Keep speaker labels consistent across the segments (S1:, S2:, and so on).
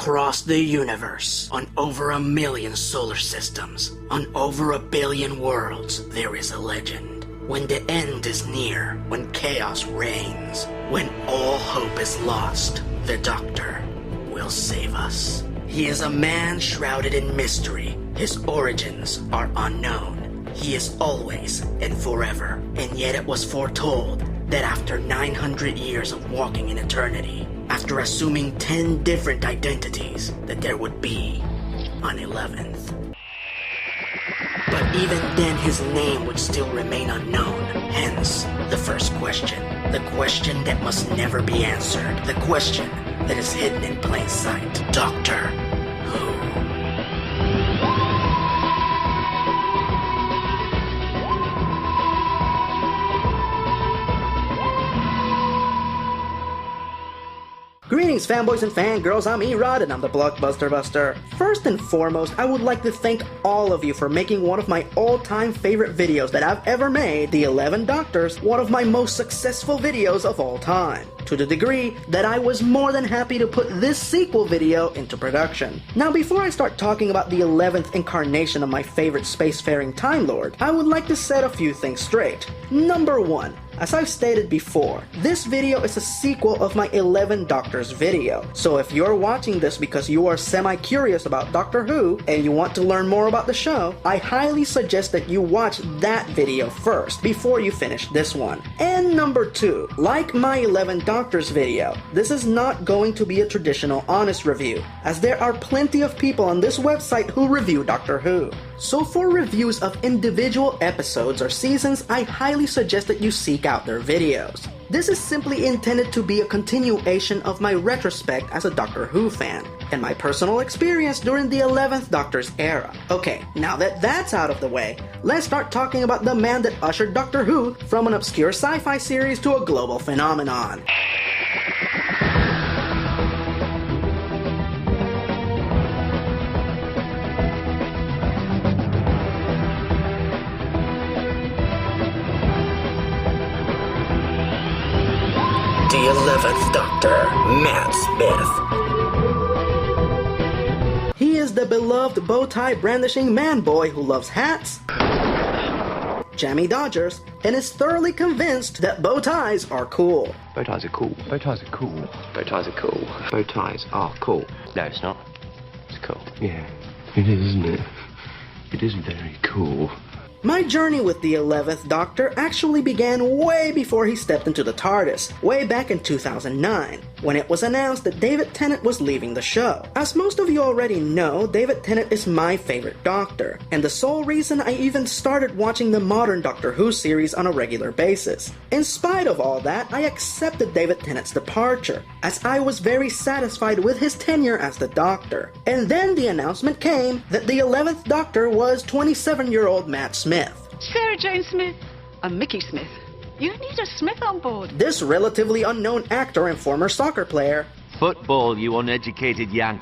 S1: across the universe, on over 1 million solar systems, on over 1 billion worlds, there is a legend. When the end is near, when chaos reigns, when all hope is lost, the Doctor will save us. He is a man shrouded in mystery. His origins are unknown. He is always and forever, and yet it was foretold that after 900 years of walking in eternity, after assuming 10 different identities, that there would be an 11th. But even then his name would still remain unknown, hence the first question. The question that must never be answered. The question that is hidden in plain sight. Doctor Who? Greetings fanboys and fangirls, I'm Erod and I'm the Blockbuster Buster. First and foremost, I would like to thank all of you for making one of my all-time favorite videos that I've ever made, The 11 Doctors, one of my most successful videos of all time. To the degree that I was more than happy to put this sequel video into production. Now before I start talking about the 11th incarnation of my favorite spacefaring Time Lord, I would like to set a few things straight. Number 1. As I've stated before, this video is a sequel of my 11 Doctors video. So if you're watching this because you are semi-curious about Doctor Who and you want to learn more about the show, I highly suggest that you watch that video first before you finish this one. And number 2, like my 11 Doctors video, this is not going to be a traditional honest review, as there are plenty of people on this website who review Doctor Who. So for reviews of individual episodes or seasons, I highly suggest that you seek out their videos. This is simply intended to be a continuation of my retrospect as a Doctor Who fan, and my personal experience during the 11th Doctor's era. Okay, now that that's out of the way, let's start talking about the man that ushered Doctor Who from an obscure sci-fi series to a global phenomenon. The 11th Doctor, Matt Smith. He is the beloved bow-tie brandishing man-boy who loves hats, jammy dodgers, and is thoroughly convinced that bow ties are cool.
S2: Bow ties are cool. Bow ties are cool. Bow ties are cool. Bow ties are cool. No, it's not. It's cool. Yeah, it is, isn't it? It is very cool.
S1: My journey with the 11th Doctor actually began way before he stepped into the TARDIS, way back in 2009, when it was announced that David Tennant was leaving the show. As most of you already know, David Tennant is my favorite Doctor, and the sole reason I even started watching the modern Doctor Who series on a regular basis. In spite of all that, I accepted David Tennant's departure, as I was very satisfied with his tenure as the Doctor. And then the announcement came that the 11th Doctor was 27-year-old Matt Smith.
S3: Sarah Jane Smith. I'm Mickey Smith. You need a Smith on board.
S1: This relatively unknown actor and former soccer player.
S4: Football, you uneducated yank.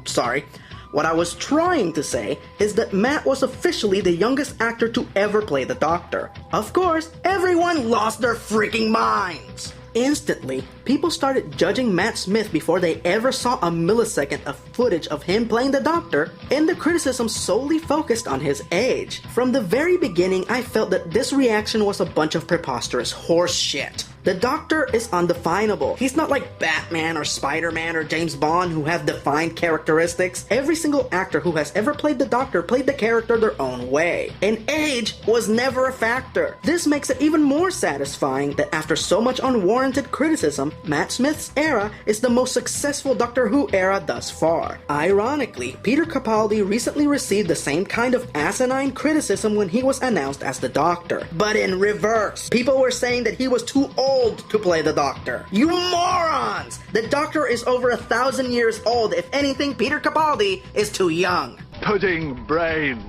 S1: Sorry. What I was trying to say is that Matt was officially the youngest actor to ever play the Doctor. Of course, everyone lost their freaking minds. Instantly, people started judging Matt Smith before they ever saw a millisecond of footage of him playing the Doctor, and the criticism solely focused on his age. From the very beginning, I felt that this reaction was a bunch of preposterous horse shit. The Doctor is undefinable. He's not like Batman or Spider-Man or James Bond who have defined characteristics. Every single actor who has ever played the Doctor played the character their own way. And age was never a factor. This makes it even more satisfying that after so much unwarranted criticism, Matt Smith's era is the most successful Doctor Who era thus far. Ironically, Peter Capaldi recently received the same kind of asinine criticism when he was announced as the Doctor. But in reverse, people were saying that he was too old to play the Doctor. You morons! The Doctor is over 1,000 years old. If anything, Peter Capaldi is too young.
S5: Pudding brains.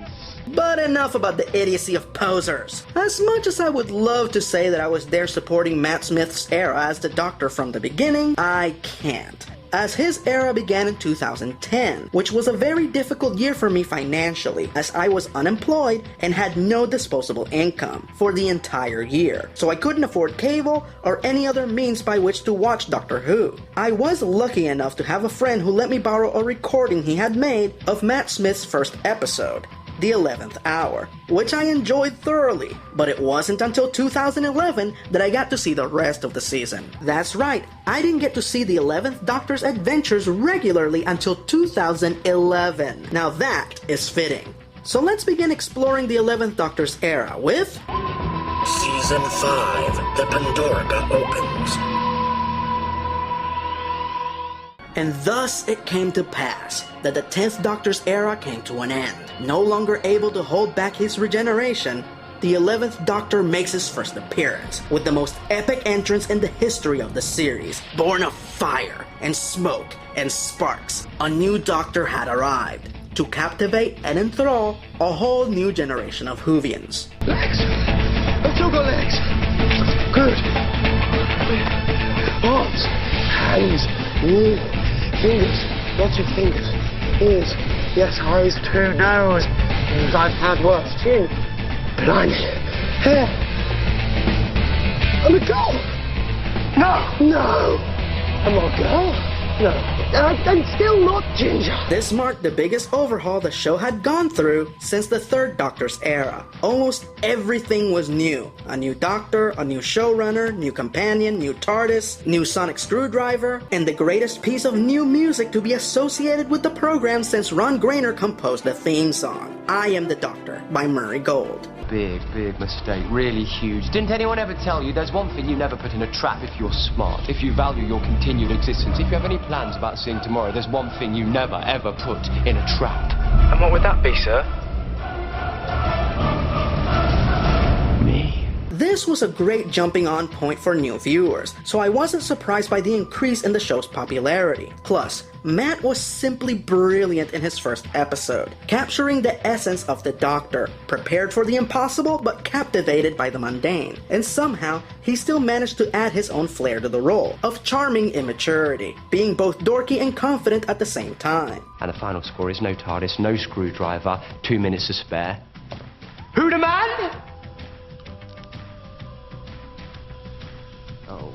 S1: But enough about the idiocy of posers. As much as I would love to say that I was there supporting Matt Smith's era as the Doctor from the beginning, I can't. as his era began in 2010, which was a very difficult year for me financially, as I was unemployed and had no disposable income for the entire year, so I couldn't afford cable or any other means by which to watch Doctor Who. I was lucky enough to have a friend who let me borrow a recording he had made of Matt Smith's first episode, The 11th Hour, which I enjoyed thoroughly, but it wasn't until 2011 that I got to see the rest of the season. That's right, I didn't get to see the 11th Doctor's adventures regularly until 2011. Now that is fitting. So let's begin exploring the 11th Doctor's era with
S5: Season 5, The Pandorica opens.
S1: And thus it came to pass that the 10th Doctor's era came to an end. No longer able to hold back his regeneration, the 11th Doctor makes his first appearance with the most epic entrance in the history of the series. Born of fire and smoke and sparks, a new Doctor had arrived to captivate and enthrall a whole new generation of Whovians.
S2: Legs! I've still got legs! Good. Arms, hands, fingers, lots of fingers, ears, yes, eyes too, nose, and I've had worse, chin, blimey, hair. I'm a girl! No! I'm not a girl? No. I'm still not Ginger.
S1: This marked the biggest overhaul the show had gone through since the 3rd Doctor's era. Almost everything was new. A new Doctor, a new showrunner, new companion, new TARDIS, new sonic screwdriver, and the greatest piece of new music to be associated with the program since Ron Grainer composed the theme song, I Am the Doctor by Murray Gold.
S2: Big mistake, really huge. Didn't anyone ever tell you there's one thing you never put in a trap if you're smart, if you value your continued existence, if you have any plans about seeing tomorrow, there's one thing you never ever put in a trap.
S6: And what would that be, sir?
S2: Me.
S1: This was a great jumping on point for new viewers, so I wasn't surprised by the increase in the show's popularity. Plus, Matt was simply brilliant in his first episode, capturing the essence of the Doctor, prepared for the impossible but captivated by the mundane. And somehow, he still managed to add his own flair to the role of charming immaturity, being both dorky and confident at the same time.
S2: And the final score is no TARDIS, no screwdriver, 2 minutes to spare. Who the man? Oh,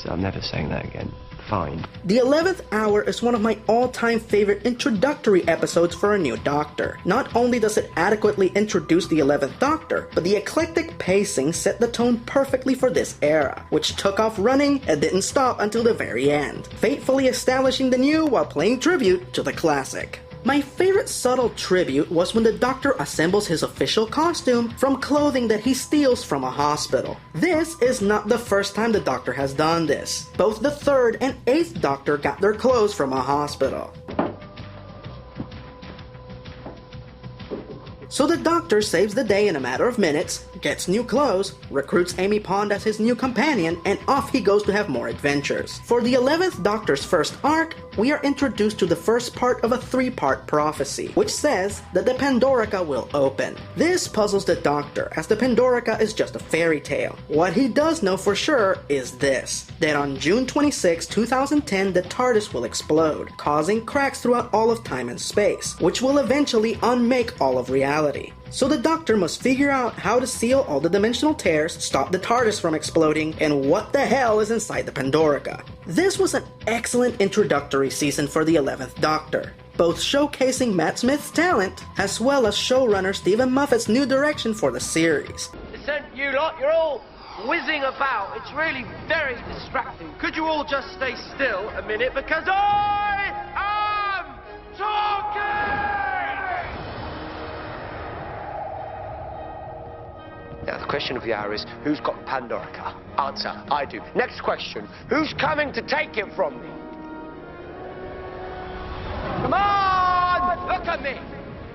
S2: I'm never saying that again. Fine.
S1: The 11th Hour is one of my all-time favorite introductory episodes for a new Doctor. Not only does it adequately introduce the 11th Doctor, but the eclectic pacing set the tone perfectly for this era, which took off running and didn't stop until the very end, faithfully establishing the new while paying tribute to the classic. My favorite subtle tribute was when the Doctor assembles his official costume from clothing that he steals from a hospital. This is not the first time the Doctor has done this. Both the 3rd and 8th Doctor got their clothes from a hospital. So the Doctor saves the day in a matter of minutes, gets new clothes, recruits Amy Pond as his new companion, and off he goes to have more adventures. For the 11th Doctor's first arc, we are introduced to the first part of a 3-part prophecy, which says that the Pandorica will open. This puzzles the Doctor, as the Pandorica is just a fairy tale. What he does know for sure is this, that on June 26, 2010, the TARDIS will explode, causing cracks throughout all of time and space, which will eventually unmake all of reality. So the Doctor must figure out how to seal all the dimensional tears, stop the TARDIS from exploding, and what the hell is inside the Pandorica. This was an excellent introductory season for the 11th Doctor, both showcasing Matt Smith's talent, as well as showrunner Stephen Moffat's new direction for the series.
S7: Listen, you lot, you're all whizzing about. It's really very distracting. Could you all just stay still a minute, because I am talking!
S2: Now, the question of the hour is, who's got Pandorica? Answer, I do. Next question, who's coming to take it from me? Come on! Look at me!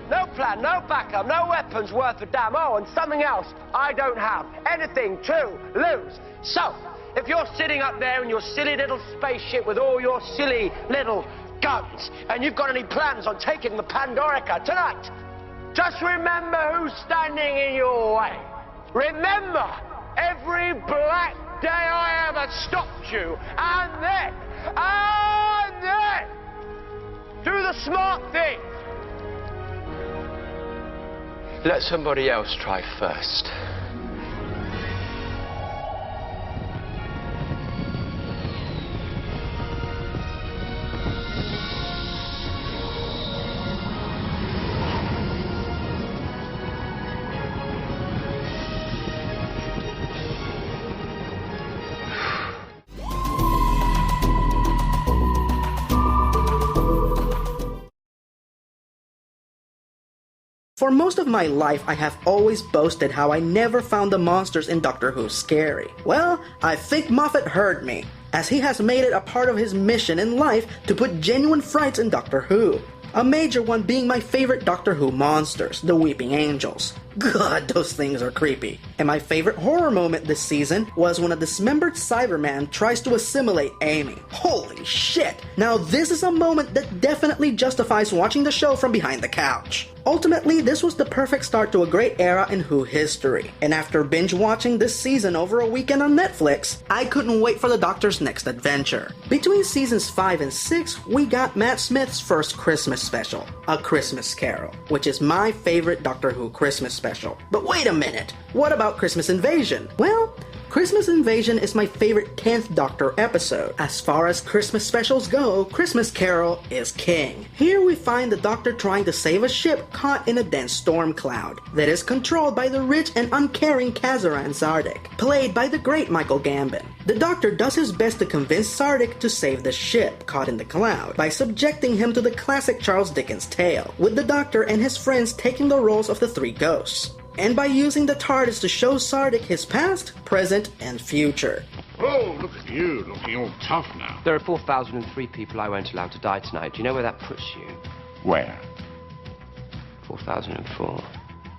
S2: No plan, no backup, no weapons worth a damn. Oh, and something else I don't have. Anything to lose. So, if you're sitting up there in your silly little spaceship with all your silly little guns, and you've got any plans on taking the Pandorica tonight, just remember who's standing in your way. Remember every black day I ever stopped you, and then the smart thing. Let somebody else try first.
S1: For most of my life, I have always boasted how I never found the monsters in Doctor Who scary. Well, I think Moffat heard me, as he has made it a part of his mission in life to put genuine frights in Doctor Who. A major one being my favorite Doctor Who monsters, the Weeping Angels. God, those things are creepy. And my favorite horror moment this season was when a dismembered Cyberman tries to assimilate Amy. Holy shit! Now this is a moment that definitely justifies watching the show from behind the couch. Ultimately, this was the perfect start to a great era in Who history. And after binge watching this season over a weekend on Netflix, I couldn't wait for the Doctor's next adventure. Between seasons 5 and 6, we got Matt Smith's first Christmas special, A Christmas Carol, which is my favorite Doctor Who Christmas special. But wait a minute, what about Christmas Invasion? Well, Christmas Invasion is my favorite 10th Doctor episode. As far as Christmas specials go, Christmas Carol is king. Here we find the Doctor trying to save a ship caught in a dense storm cloud that is controlled by the rich and uncaring Kazaran Sardik, played by the great Michael Gambon. The Doctor does his best to convince Sardik to save the ship caught in the cloud by subjecting him to the classic Charles Dickens tale, with the Doctor and his friends taking the roles of the three ghosts, and by using the TARDIS to show Sardik his past, present, and future.
S6: Oh, look at you, looking all tough now.
S2: There are 4,003 people I won't allow to die tonight. Do you know where that puts you?
S6: Where?
S2: 4,004.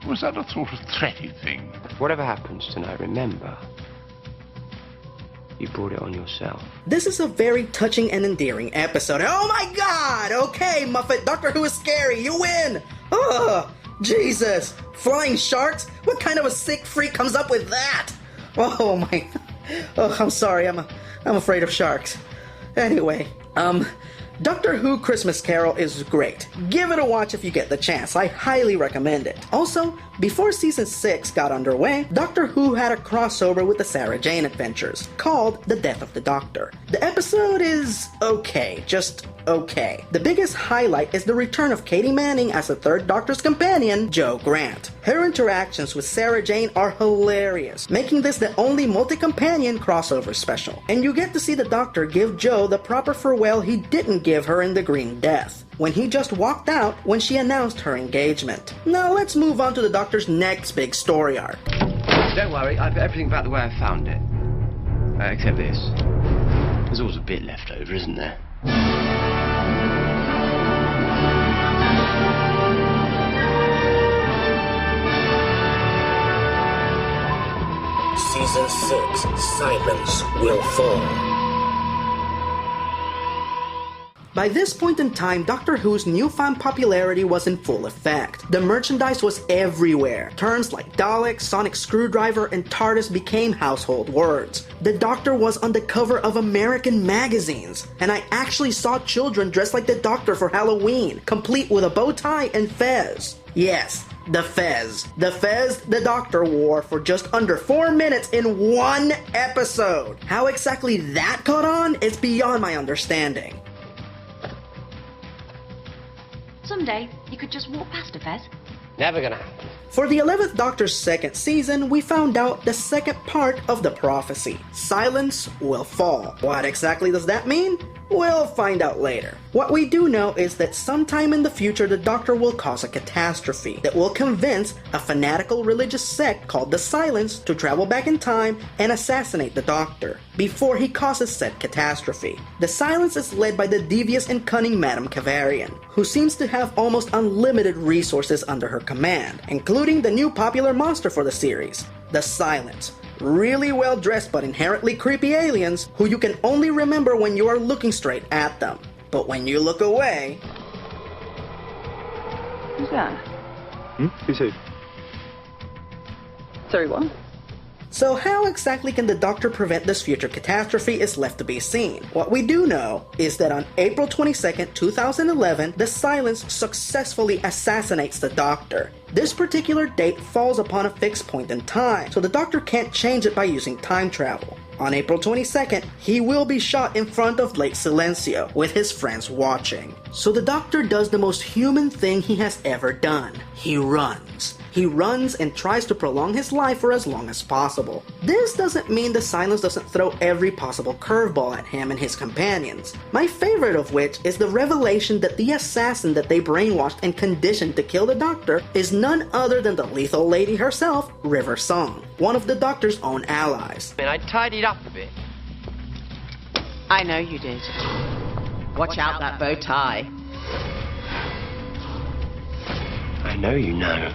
S6: Was that a sort of threaty thing?
S2: Whatever happens tonight, remember, you brought it on yourself.
S1: This is a very touching and endearing episode. Oh my god! Okay, Muffet, Doctor Who is scary. You win! Ugh! Jesus! Flying sharks? What kind of a sick freak comes up with that? Oh my... Oh, I'm sorry, I'm afraid of sharks. Anyway, Doctor Who Christmas Carol is great. Give it a watch if you get the chance. I highly recommend it. Also, before season 6 got underway, Doctor Who had a crossover with the Sarah Jane Adventures, called The Death of the Doctor. The episode is okay, just okay. The biggest highlight is the return of Katie Manning as the third Doctor's companion, Jo Grant. Her interactions with Sarah Jane are hilarious, making this the only multi-companion crossover special. And you get to see the Doctor give Jo the proper farewell he didn't give her in The Green Death, when he just walked out when she announced her engagement. Now let's move on to the Doctor's next big story arc.
S2: Don't worry, I've got everything back the way I found it. Except this. There's always a bit left over, isn't there?
S5: Season 6, Silence Will Fall.
S1: By this point in time, Doctor Who's newfound popularity was in full effect. The merchandise was everywhere. Terms like Dalek, Sonic Screwdriver, and TARDIS became household words. The Doctor was on the cover of American magazines, and I actually saw children dressed like the Doctor for Halloween, complete with a bow tie and fez. Yes, the fez. The fez the Doctor wore for just under 4 minutes in one episode. How exactly that caught on is beyond my understanding.
S3: Someday, you could just walk past a Fez.
S2: Never gonna happen.
S1: For the 11th Doctor's second season, we found out the second part of the prophecy. Silence will fall. What exactly does that mean? We'll find out later. What we do know is that sometime in the future the Doctor will cause a catastrophe that will convince a fanatical religious sect called the Silence to travel back in time and assassinate the Doctor before he causes said catastrophe. The Silence is led by the devious and cunning Madame Kavarian, who seems to have almost unlimited resources under her command, including the new popular monster for the series, the Silence. Really well dressed but inherently creepy aliens who you can only remember when you are looking straight at them. But when you look away...
S3: Who's that?
S8: Who's who?
S3: Sorry, what?
S1: So how exactly can the Doctor prevent this future catastrophe is left to be seen. What we do know is that on April 22nd, 2011, the Silence successfully assassinates the Doctor. This particular date falls upon a fixed point in time, so the Doctor can't change it by using time travel. On April 22nd, he will be shot in front of Lake Silencio, with his friends watching. So the Doctor does the most human thing he has ever done. He runs. He runs and tries to prolong his life for as long as possible. This doesn't mean the Silence doesn't throw every possible curveball at him and his companions. My favorite of which is the revelation that the assassin that they brainwashed and conditioned to kill the Doctor is none other than the lethal lady herself, River Song, one of the Doctor's own allies.
S2: I tidied up a bit.
S8: I know you did. Watch out that bow tie.
S2: I know you know.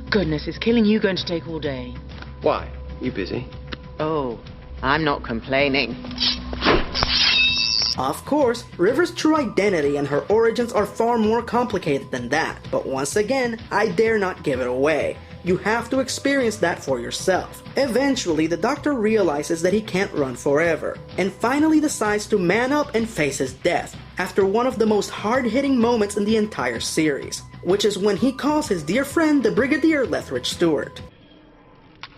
S8: Goodness, is killing you going to take all day?
S2: Why? You busy?
S8: Oh, I'm not complaining.
S1: Of course, River's true identity and her origins are far more complicated than that, but once again, I dare not give it away. You have to experience that for yourself. Eventually, the Doctor realizes that he can't run forever, and finally decides to man up and face his death, after one of the most hard-hitting moments in the entire series, which is when he calls his dear friend, the Brigadier Lethbridge Stewart.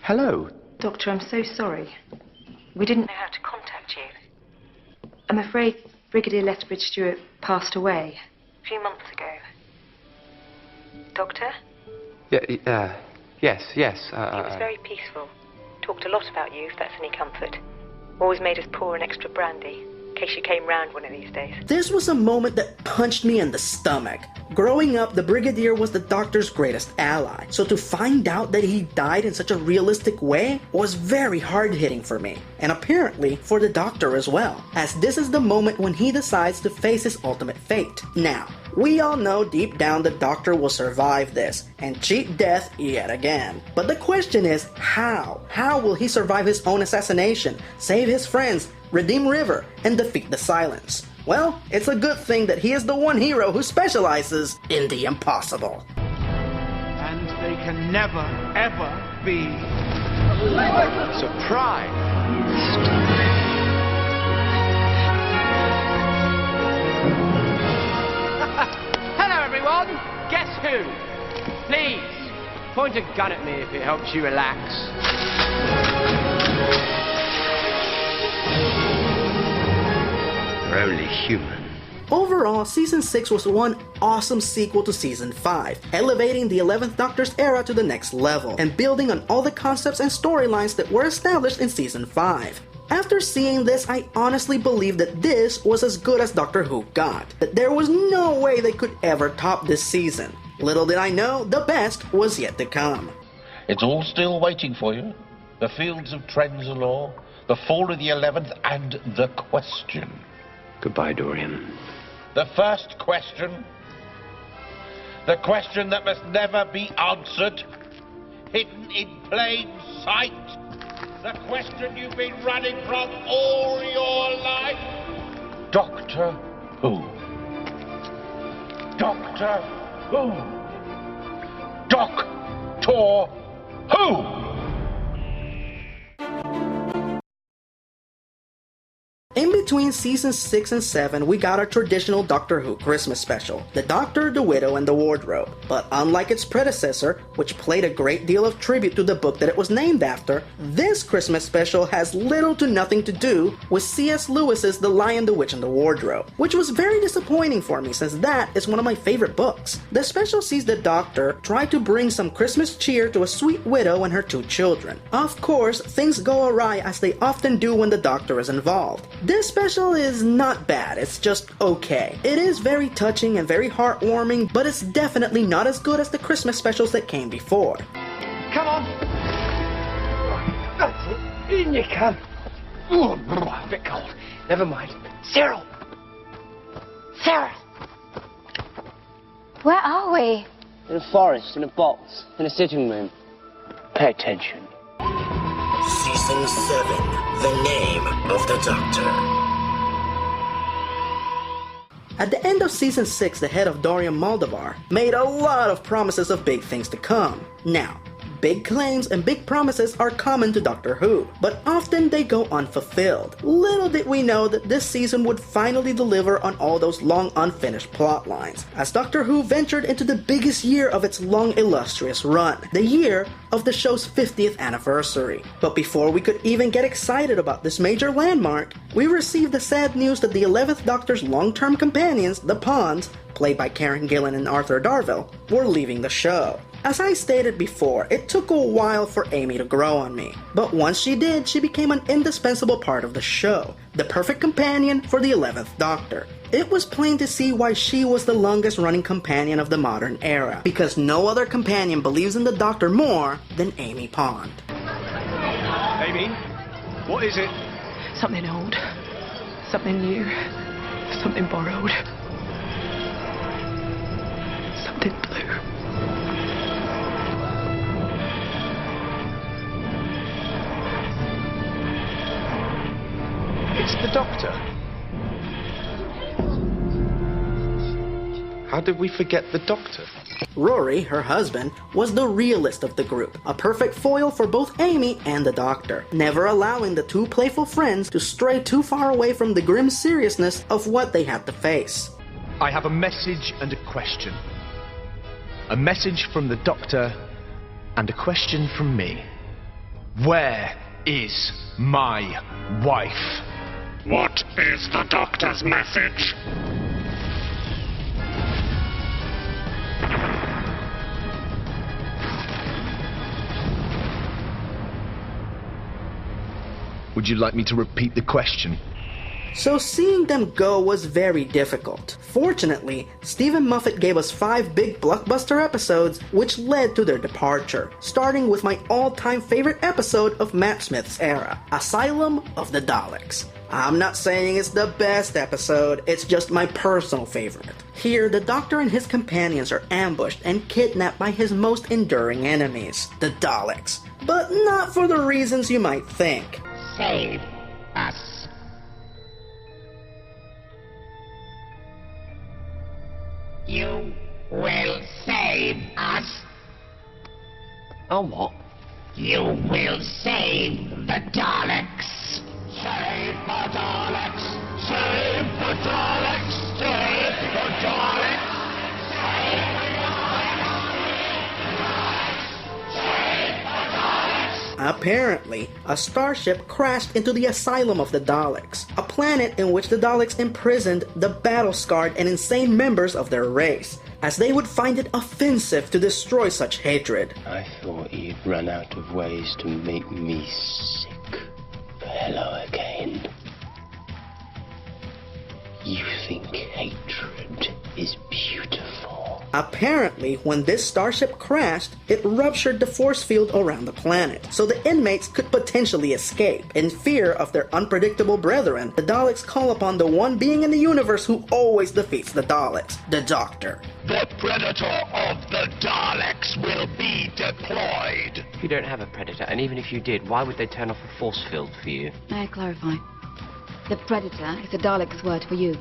S2: Hello.
S9: Doctor, I'm so sorry. We didn't know how to contact you. I'm afraid Brigadier Lethbridge Stewart passed away a few months ago. Doctor?
S2: Yes.
S9: He was very peaceful. Talked a lot about you, if that's any comfort. Always made us pour an extra brandy, in case you came round one of these days.
S1: This was a moment that punched me in the stomach. Growing up, the Brigadier was the Doctor's greatest ally, so to find out that he died in such a realistic way was very hard-hitting for me, and apparently for the Doctor as well, as this is the moment when he decides to face his ultimate fate. Now, we all know deep down the Doctor will survive this and cheat death yet again. But the question is, how? How will he survive his own assassination, save his friends, redeem River, and defeat the Silence? Well, it's a good thing that he is the one hero who specializes in the impossible.
S7: And they can never, ever be surprised. Hello, everyone. Guess who? Please, point a gun at me if it helps you relax. We're only human.
S1: Overall, Season 6 was one awesome sequel to Season 5, elevating the 11th Doctor's era to the next level, and building on all the concepts and storylines that were established in Season 5. After seeing this, I honestly believe that this was as good as Doctor Who got, that there was no way they could ever top this season. Little did I know, the best was yet to come.
S5: It's all still waiting for you. The fields of Trenzalore, the fall of the 11th, and the question.
S2: Goodbye, Dorian.
S5: The first question. The question that must never be answered. Hidden in plain sight. The question you've been running from all your life. Doctor Who. Doctor Who. Doctor Who.
S1: In between Seasons 6 and 7, we got our traditional Doctor Who Christmas special, The Doctor, the Widow, and the Wardrobe. But unlike its predecessor, which played a great deal of tribute to the book that it was named after, this Christmas special has little to nothing to do with C.S. Lewis's The Lion, the Witch, and the Wardrobe, which was very disappointing for me since that is one of my favorite books. The special sees the Doctor try to bring some Christmas cheer to a sweet widow and her 2 children. Of course, things go awry as they often do when the Doctor is involved. This special is not bad, it's just okay. It is very touching and very heartwarming, but it's definitely not as good as the Christmas specials that came before.
S2: Come on. That's it. In you come. Oh, a bit cold. Never mind. Cyril. Sarah.
S10: Where are we?
S2: In a forest, in a box, in a sitting room. Pay attention.
S5: Season 7. The Name of the Doctor.
S1: At the end of Season 6, the head of Dorian Moldavar made a lot of promises of big things to come. Now, big claims and big promises are common to Doctor Who, but often they go unfulfilled. Little did we know that this season would finally deliver on all those long unfinished plot lines, as Doctor Who ventured into the biggest year of its long illustrious run, the year of the show's 50th anniversary. But before we could even get excited about this major landmark, we received the sad news that the 11th Doctor's long-term companions, the Pawns, played by Karen Gillan and Arthur Darvill, were leaving the show. As I stated before, it took a while for Amy to grow on me, but once she did, she became an indispensable part of the show, the perfect companion for the 11th Doctor. It was plain to see why she was the longest running companion of the modern era, because no other companion believes in the Doctor more than Amy Pond.
S10: Amy, what is it?
S9: Something old, something new, something borrowed, something blue.
S10: It's the Doctor. How did we forget the Doctor?
S1: Rory, her husband, was the realist of the group, a perfect foil for both Amy and the Doctor, never allowing the two playful friends to stray too far away from the grim seriousness of what they had to face.
S10: I have a message and a question. A message from the Doctor and a question from me. Where is my wife?
S6: What is the Doctor's message?
S10: Would you like me to repeat the question?
S1: So seeing them go was very difficult. Fortunately, Stephen Moffat gave us 5 big blockbuster episodes which led to their departure, starting with my all-time favorite episode of Matt Smith's era, Asylum of the Daleks. I'm not saying it's the best episode, it's just my personal favorite. Here, the Doctor and his companions are ambushed and kidnapped by his most enduring enemies, the Daleks. But not for the reasons you might think.
S6: Save us. You will save us.
S2: Oh, what?
S6: You will save the Daleks. Save the Daleks. Save the Daleks. Save the Daleks. Save the
S1: Apparently, a starship crashed into the Asylum of the Daleks, a planet in which the Daleks imprisoned the battle-scarred and insane members of their race, as they would find it offensive to destroy such hatred.
S11: I thought you'd run out of ways to make me sick. But hello again. You think hatred is beautiful.
S1: Apparently, when this starship crashed, it ruptured the force field around the planet, so the inmates could potentially escape. In fear of their unpredictable brethren, the Daleks call upon the one being in the universe who always defeats the Daleks, the Doctor.
S6: The Predator of the Daleks will be deployed.
S2: You don't have a Predator, and even if you did, why would they turn off a force field for you?
S12: May I clarify? The Predator is the Daleks' word for you.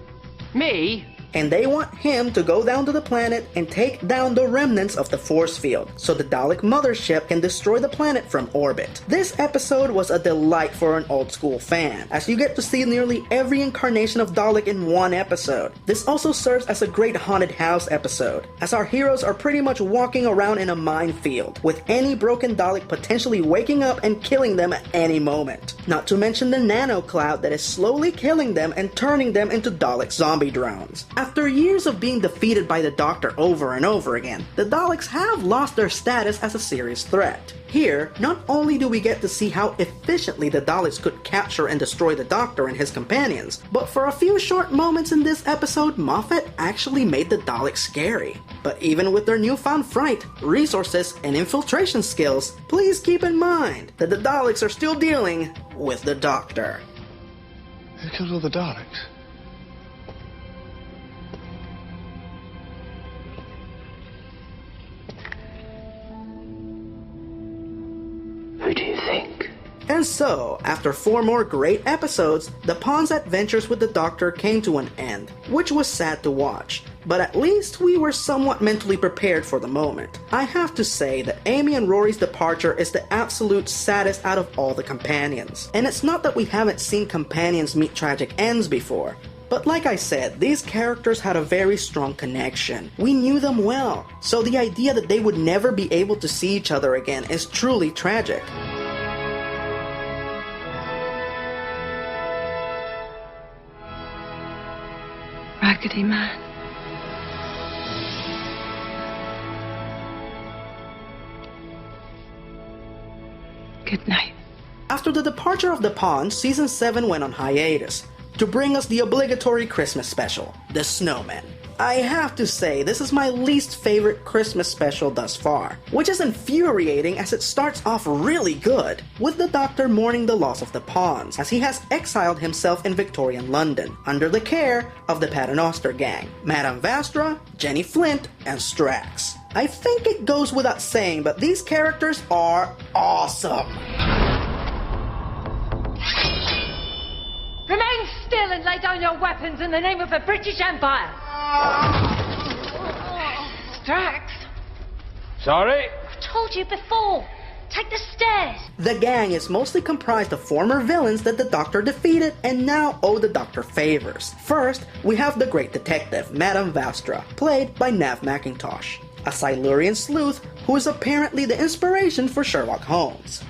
S2: Me?
S1: And they want him to go down to the planet and take down the remnants of the force field, so the Dalek mothership can destroy the planet from orbit. This episode was a delight for an old school fan, as you get to see nearly every incarnation of Dalek in one episode. This also serves as a great haunted house episode, as our heroes are pretty much walking around in a minefield, with any broken Dalek potentially waking up and killing them at any moment. Not to mention the nano cloud that is slowly killing them and turning them into Dalek zombie drones. After years of being defeated by the Doctor over and over again, the Daleks have lost their status as a serious threat. Here, not only do we get to see how efficiently the Daleks could capture and destroy the Doctor and his companions, but for a few short moments in this episode, Moffat actually made the Daleks scary. But even with their newfound fright, resources, and infiltration skills, please keep in mind that the Daleks are still dealing with the Doctor.
S10: Who killed all the Daleks?
S11: Who do you think?
S1: And so, after 4 more great episodes, the Pawn's adventures with the Doctor came to an end, which was sad to watch. But at least we were somewhat mentally prepared for the moment. I have to say that Amy and Rory's departure is the absolute saddest out of all the companions. And it's not that we haven't seen companions meet tragic ends before. But like I said, these characters had a very strong connection. We knew them well. So the idea that they would never be able to see each other again is truly tragic.
S9: Raggedy Man. Good night.
S1: After the departure of the Pawn, Season 7 went on hiatus to bring us the obligatory Christmas special, The Snowman. I have to say, this is my least favorite Christmas special thus far, which is infuriating as it starts off really good, with the Doctor mourning the loss of the Pawns, as he has exiled himself in Victorian London, under the care of the Paternoster gang, Madame Vastra, Jenny Flint, and Strax. I think it goes without saying, but these characters are awesome.
S13: Remain still and lay down your weapons in the name of the British Empire! Strax?
S5: Sorry?
S13: I told you before. Take the stairs.
S1: The gang is mostly comprised of former villains that the Doctor defeated and now owe the Doctor favors. First, we have the great detective, Madame Vastra, played by Nav McIntosh, a Silurian sleuth who is apparently the inspiration for Sherlock Holmes.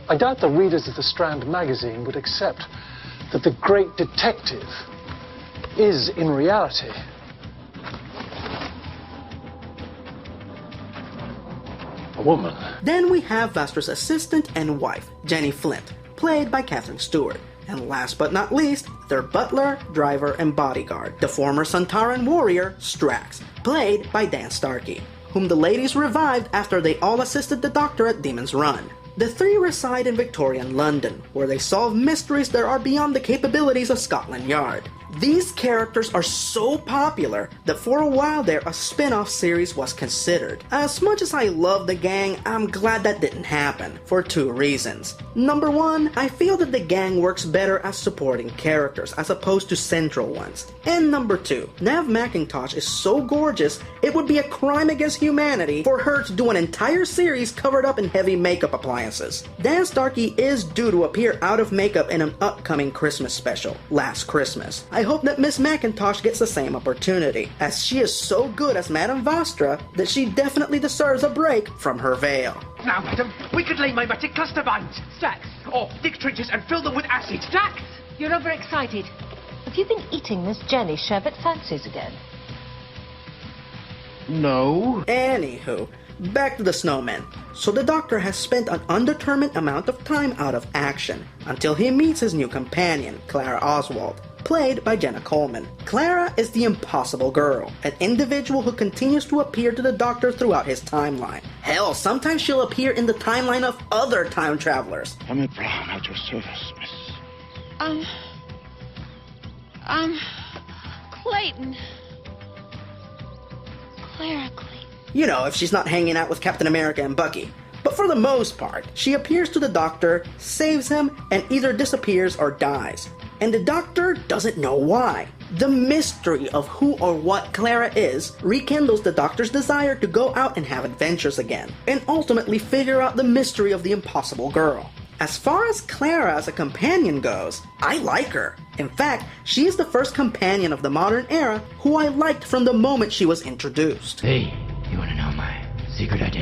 S14: I doubt the readers of the Strand magazine would accept that the great detective is, in reality, a woman.
S1: Then we have Vastra's assistant and wife, Jenny Flint, played by Catherine Stewart. And last but not least, their butler, driver, and bodyguard, the former Santaran warrior, Strax, played by Dan Starkey, whom the ladies revived after they all assisted the Doctor at Demon's Run. The 3 reside in Victorian London, where they solve mysteries that are beyond the capabilities of Scotland Yard. These characters are so popular that for a while there a spin-off series was considered. As much as I love the gang, I'm glad that didn't happen, for 2 reasons. Number 1, I feel that the gang works better as supporting characters as opposed to central ones. And number 2, Nav McIntosh is so gorgeous, it would be a crime against humanity for her to do an entire series covered up in heavy makeup appliances. Dan Starkey is due to appear out of makeup in an upcoming Christmas special, Last Christmas. I hope that Miss McIntosh gets the same opportunity, as she is so good as Madame Vastra that she definitely deserves a break from her veil.
S15: Now, madam, wickedly mimetic cluster binds.
S13: Strax.
S15: Or dig trenches and fill them with acid.
S13: Strax, you're overexcited.
S16: Have you been eating Miss Jenny sherbet fancies again?
S5: No.
S1: Anywho, back to the Snowman. So the Doctor has spent an undetermined amount of time out of action, until he meets his new companion, Clara Oswald, played by Jenna Coleman. Clara is the impossible girl, an individual who continues to appear to the Doctor throughout his timeline. Hell, sometimes she'll appear in the timeline of other time travelers.
S6: Emma Brown at your service, miss.
S3: Clayton. Clara Clayton.
S1: You know, if she's not hanging out with Captain America and Bucky. But for the most part, she appears to the Doctor, saves him, and either disappears or dies. And the Doctor doesn't know why. The mystery of who or what Clara is rekindles the Doctor's desire to go out and have adventures again, and ultimately figure out the mystery of the impossible girl. As far as Clara as a companion goes, I like her. In fact, she is the first companion of the modern era who I liked from the moment she was introduced.
S17: Hey, you wanna know my secret identity?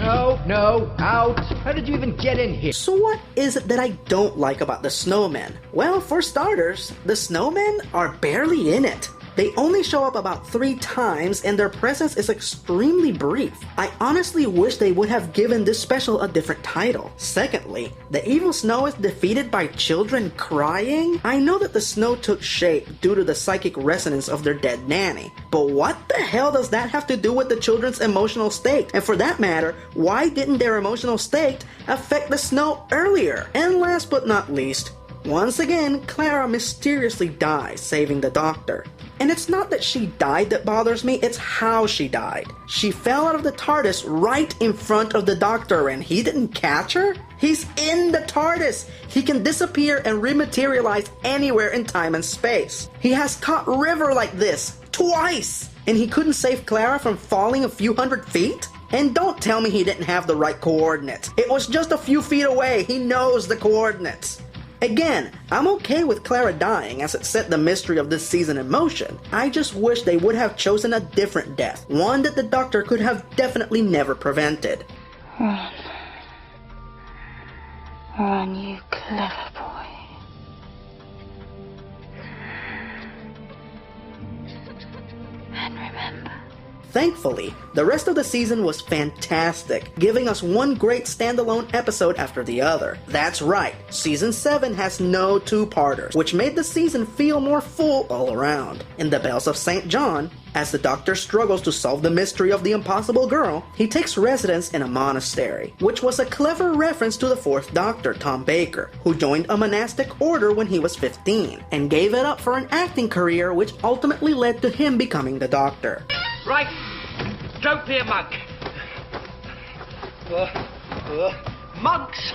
S15: No, out. How did you even get in here?
S1: So what is it that I don't like about the Snowmen? Well, for starters, the Snowmen are barely in it. They only show up about 3 times and their presence is extremely brief. I honestly wish they would have given this special a different title. Secondly, the evil snow is defeated by children crying? I know that the snow took shape due to the psychic resonance of their dead nanny, but what the hell does that have to do with the children's emotional state? And for that matter, why didn't their emotional state affect the snow earlier? And last but not least, once again, Clara mysteriously dies, saving the Doctor. And it's not that she died that bothers me, it's how she died. She fell out of the TARDIS right in front of the Doctor and he didn't catch her? He's in the TARDIS! He can disappear and rematerialize anywhere in time and space. He has caught River like this, twice! And he couldn't save Clara from falling a few hundred feet? And don't tell me he didn't have the right coordinates. It was just a few feet away. He knows the coordinates. Again, I'm okay with Clara dying as it set the mystery of this season in motion. I just wish they would have chosen a different death, one that the Doctor could have definitely never prevented.
S12: Run. Run, you clever boy. And remember.
S1: Thankfully, the rest of the season was fantastic, giving us one great standalone episode after the other. That's right, Season 7 has no two-parters, which made the season feel more full all around. In The Bells of St. John, as the Doctor struggles to solve the mystery of the Impossible Girl, he takes residence in a monastery, which was a clever reference to the Fourth Doctor, Tom Baker, who joined a monastic order when he was 15, and gave it up for an acting career which ultimately led to him becoming the Doctor.
S7: Right, don't be a monk. Monks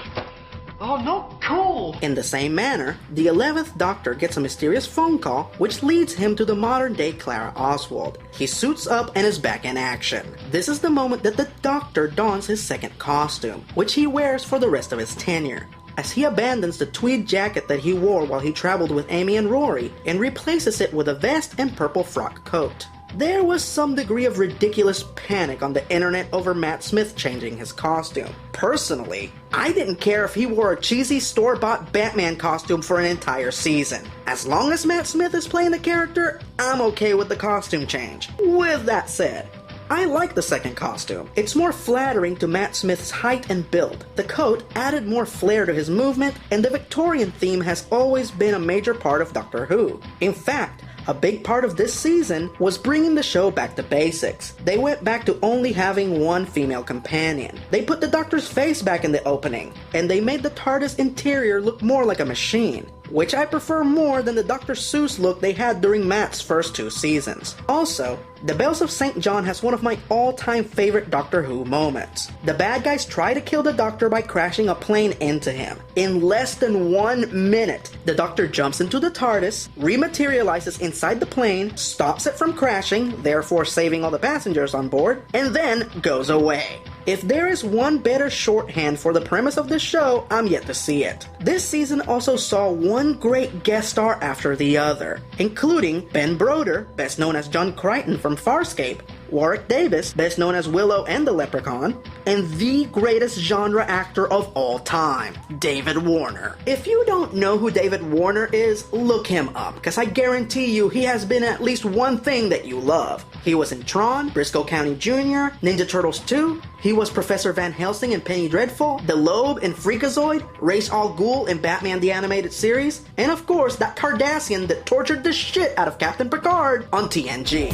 S7: are not cool.
S1: In the same manner, the 11th Doctor gets a mysterious phone call which leads him to the modern-day Clara Oswald. He suits up and is back in action. This is the moment that the Doctor dons his second costume, which he wears for the rest of his tenure, as he abandons the tweed jacket that he wore while he traveled with Amy and Rory and replaces it with a vest and purple frock coat. There was some degree of ridiculous panic on the internet over Matt Smith changing his costume. Personally, I didn't care if he wore a cheesy store-bought Batman costume for an entire season. As long as Matt Smith is playing the character, I'm okay with the costume change. With that said, I like the second costume. It's more flattering to Matt Smith's height and build. The coat added more flair to his movement, and the Victorian theme has always been a major part of Doctor Who. In fact, a big part of this season was bringing the show back to basics. They went back to only having one female companion. They put the Doctor's face back in the opening, and they made the TARDIS interior look more like a machine, which I prefer more than the Dr. Seuss look they had during Matt's first 2 seasons. Also, The Bells of St. John has one of my all-time favorite Doctor Who moments. The bad guys try to kill the Doctor by crashing a plane into him. In less than 1 minute, the Doctor jumps into the TARDIS, rematerializes inside the plane, stops it from crashing, therefore saving all the passengers on board, and then goes away. If there is one better shorthand for the premise of this show, I'm yet to see it. This season also saw one great guest star after the other, including Ben Broder, best known as John Crichton from Farscape, Warwick Davis, best known as Willow and the Leprechaun, and the greatest genre actor of all time, David Warner. If you don't know who David Warner is, look him up, because I guarantee you he has been at least one thing that you love. He was in Tron, Briscoe County Jr., Ninja Turtles 2, he was Professor Van Helsing in Penny Dreadful, the Lobe in Freakazoid, Ra's al Ghul in Batman the Animated Series, and of course that Cardassian that tortured the shit out of Captain Picard on TNG.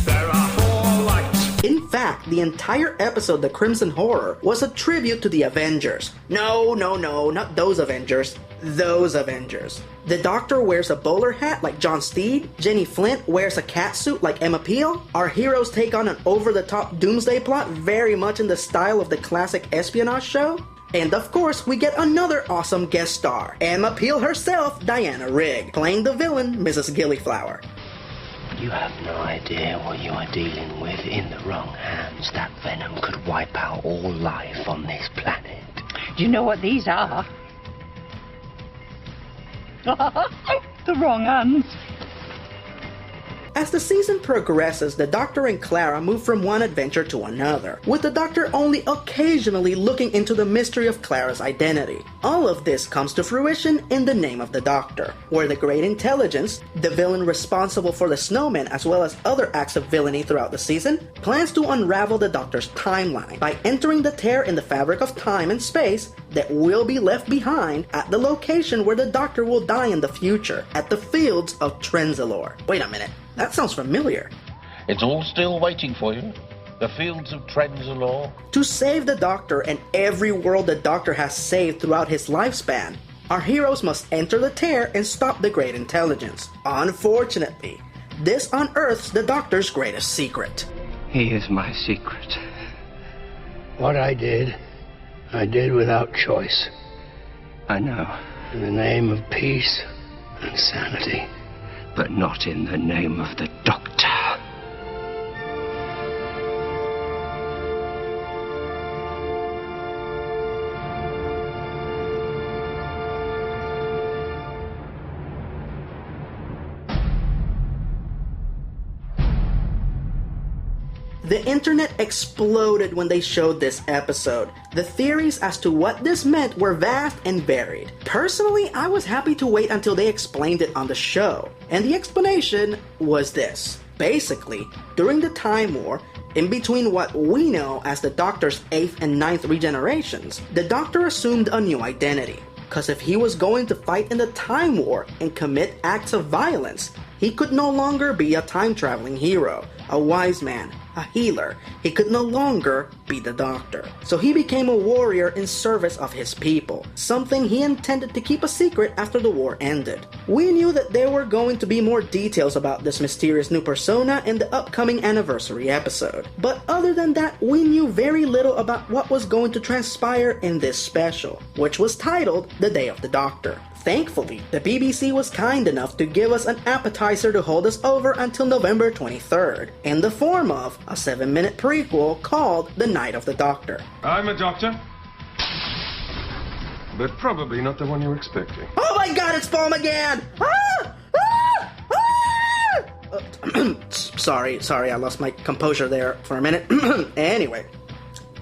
S6: There are 4 lights.
S1: In fact, the entire episode The Crimson Horror was a tribute to the Avengers. No, not those Avengers. Those Avengers. The Doctor wears a bowler hat like John Steed, Jenny Flint wears a catsuit like Emma Peel, our heroes take on an over-the-top doomsday plot very much in the style of the classic espionage show, and of course we get another awesome guest star, Emma Peel herself, Diana Rigg, playing the villain Mrs. Gillyflower.
S11: You have no idea what you are dealing with. In the wrong hands, that venom could wipe out all life on this planet.
S13: Do you know what these are? The wrong hands.
S1: As the season progresses, the Doctor and Clara move from one adventure to another, with the Doctor only occasionally looking into the mystery of Clara's identity. All of this comes to fruition in The Name of the Doctor, where the Great Intelligence, the villain responsible for the snowman as well as other acts of villainy throughout the season, plans to unravel the Doctor's timeline by entering the tear in the fabric of time and space that will be left behind at the location where the Doctor will die in the future, at the fields of Trenzalore. Wait a minute. That sounds familiar.
S5: It's all still waiting for you. The fields of Trenzalore.
S1: To save the Doctor and every world the Doctor has saved throughout his lifespan, our heroes must enter the tear and stop the Great Intelligence. Unfortunately, this unearths the Doctor's greatest secret.
S11: He is my secret.
S18: What I did without choice.
S11: I know.
S18: In the name of peace and sanity.
S11: But not in the name of the Doctor.
S1: The internet exploded when they showed this episode. The theories as to what this meant were vast and varied. Personally, I was happy to wait until they explained it on the show. And the explanation was this. Basically, during the Time War, in between what we know as the Doctor's 8th and 9th regenerations, the Doctor assumed a new identity. Because if he was going to fight in the Time War and commit acts of violence, he could no longer be a time-traveling hero, a wise man, a healer. He could no longer be the Doctor. So he became a warrior in service of his people, something he intended to keep a secret after the war ended. We knew that there were going to be more details about this mysterious new persona in the upcoming anniversary episode. But other than that, we knew very little about what was going to transpire in this special, which was titled The Day of the Doctor. Thankfully, the BBC was kind enough to give us an appetizer to hold us over until November 23rd, in the form of a 7-minute prequel called The Night of the Doctor.
S19: I'm a doctor, but probably not the one you were expecting.
S1: Oh my god, it's Paul McGann! Sorry, I lost my composure there for a minute. Anyway.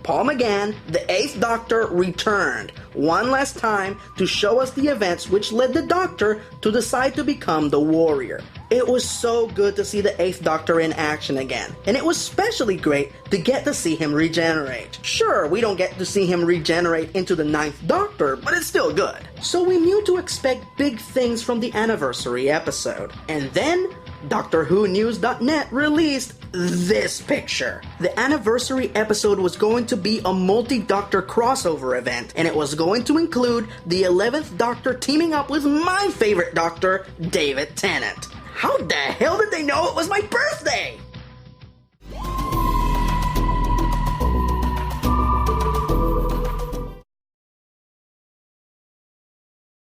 S1: Paul McGann, the 8th Doctor, returned one last time to show us the events which led the Doctor to decide to become the Warrior. It was so good to see the 8th Doctor in action again, and it was especially great to get to see him regenerate. Sure, we don't get to see him regenerate into the 9th Doctor, but it's still good. So we knew to expect big things from the anniversary episode. And then, DoctorWhoNews.net released this picture. The anniversary episode was going to be a multi-Doctor crossover event, and it was going to include the 11th Doctor teaming up with my favorite Doctor, David Tennant. How the hell did they know it was my birthday?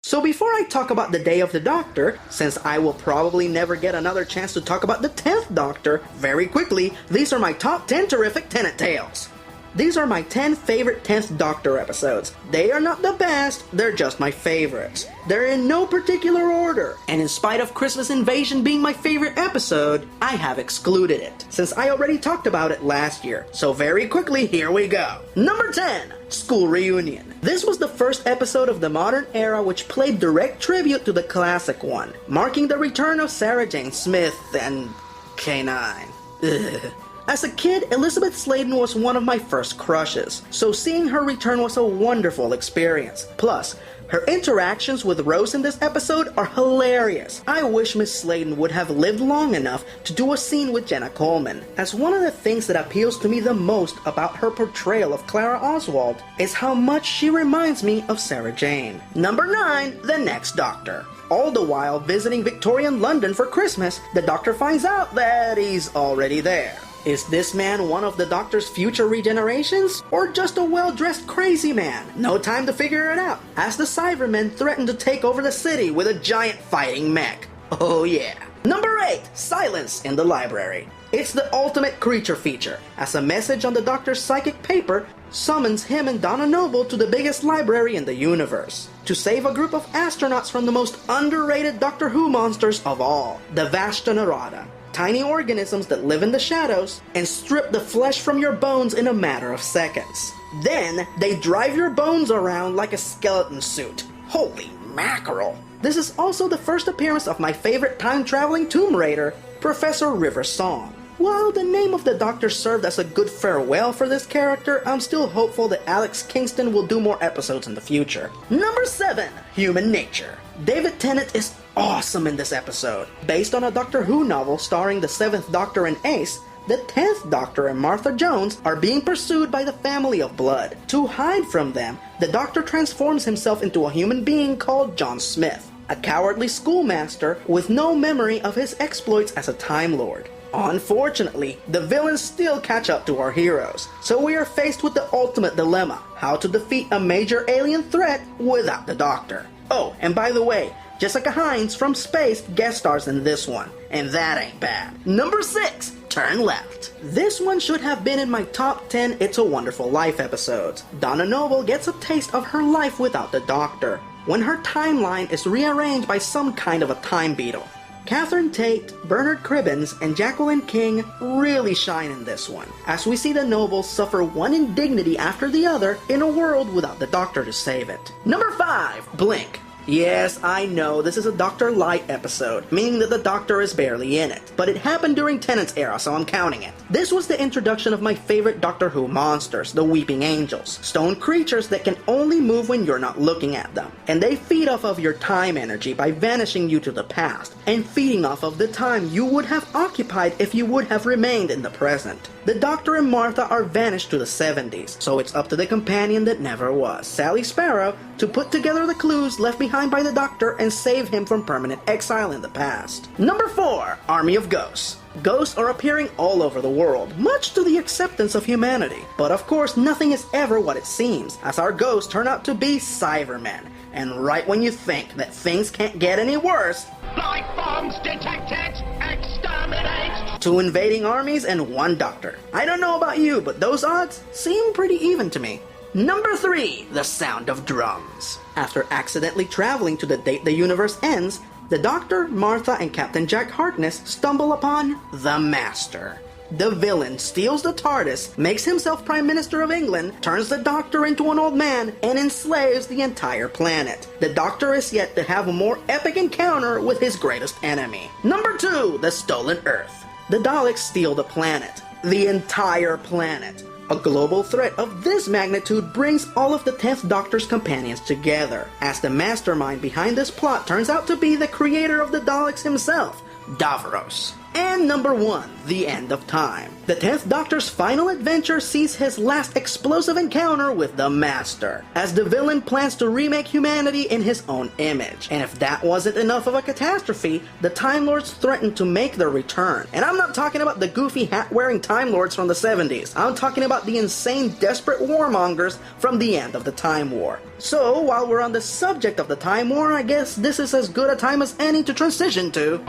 S1: So before I talk about the Day of the Doctor, since I will probably never get another chance to talk about the 10th Doctor, very quickly, these are my top 10 terrific Tennant tales. These are my 10 favorite 10th Doctor episodes. They are not the best, they're just my favorites. They're in no particular order, and in spite of Christmas Invasion being my favorite episode, I have excluded it, since I already talked about it last year. So very quickly, here we go. Number 10, School Reunion. This was the first episode of the modern era which played direct tribute to the classic one, marking the return of Sarah Jane Smith and K9. Ugh. As a kid, Elizabeth Sladen was one of my first crushes, so seeing her return was a wonderful experience. Plus, her interactions with Rose in this episode are hilarious. I wish Miss Sladen would have lived long enough to do a scene with Jenna Coleman, as one of the things that appeals to me the most about her portrayal of Clara Oswald is how much she reminds me of Sarah Jane. Number 9, The Next Doctor. All the while visiting Victorian London for Christmas, the Doctor finds out that he's already there. Is this man one of the Doctor's future regenerations? Or just a well-dressed crazy man? No time to figure it out, as the Cybermen threaten to take over the city with a giant fighting mech. Oh yeah. Number 8, Silence in the Library. It's the ultimate creature feature, as a message on the Doctor's psychic paper summons him and Donna Noble to the biggest library in the universe, to save a group of astronauts from the most underrated Doctor Who monsters of all, the Vashta Nerada. Tiny organisms that live in the shadows and strip the flesh from your bones in a matter of seconds. Then, they drive your bones around like a skeleton suit. Holy mackerel! This is also the first appearance of my favorite time-traveling Tomb Raider, Professor River Song. While the name of the Doctor served as a good farewell for this character, I'm still hopeful that Alex Kingston will do more episodes in the future. Number 7, Human Nature. David Tennant is awesome in this episode. Based on a Doctor Who novel starring the 7th Doctor and Ace, the 10th Doctor and Martha Jones are being pursued by the Family of Blood. To hide from them, the Doctor transforms himself into a human being called John Smith. a cowardly schoolmaster with no memory of his exploits as a Time Lord. Unfortunately, the villains still catch up to our heroes, so we are faced with the ultimate dilemma: how to defeat a major alien threat without the Doctor. Oh, and by the way, Jessica Hines from Space guest stars in this one, and that ain't bad. Number 6, Turn Left. This one should have been in my top 10 It's a Wonderful Life episodes. Donna Noble gets a taste of her life without the Doctor, when her timeline is rearranged by some kind of a time beetle. Catherine Tate, Bernard Cribbins, and Jacqueline King really shine in this one, as we see the Nobles suffer one indignity after the other in a world without the Doctor to save it. Number 5, Blink. Yes, I know, this is a Dr. Light episode, meaning that the Doctor is barely in it, but it happened during Tennant's era, so I'm counting it. This was the introduction of my favorite Doctor Who monsters, the Weeping Angels, stone creatures that can only move when you're not looking at them, and they feed off of your time energy by vanishing you to the past, and feeding off of the time you would have occupied if you would have remained in the present. The Doctor and Martha are vanished to the 70s, so it's up to the companion that never was, Sally Sparrow, to put together the clues left behind by the Doctor and save him from permanent exile in the past. Number 4, Army of Ghosts. Ghosts are appearing all over the world, much to the acceptance of humanity. But of course, nothing is ever what it seems, as our ghosts turn out to be Cybermen. And right when you think that things can't get any worse,
S6: Life forms detected! Exterminate!
S1: 2 invading armies and 1 Doctor. I don't know about you, but those odds seem pretty even to me. Number 3, The Sound of Drums. After accidentally traveling to the date the universe ends, the Doctor, Martha, and Captain Jack Harkness stumble upon the Master. The villain steals the TARDIS, makes himself Prime Minister of England, turns the Doctor into an old man, and enslaves the entire planet. The Doctor is yet to have a more epic encounter with his greatest enemy. Number 2, The Stolen Earth. The Daleks steal the planet. The entire planet. A global threat of this magnitude brings all of the 10th Doctor's companions together, as the mastermind behind this plot turns out to be the creator of the Daleks himself, Davros. And number 1, The End of Time. The 10th Doctor's final adventure sees his last explosive encounter with the Master, as the villain plans to remake humanity in his own image. And if that wasn't enough of a catastrophe, the Time Lords threaten to make their return. And I'm not talking about the goofy hat-wearing Time Lords from the 70s. I'm talking about the insane, desperate warmongers from the end of the Time War. So, while we're on the subject of the Time War, I guess this is as good a time as any to transition to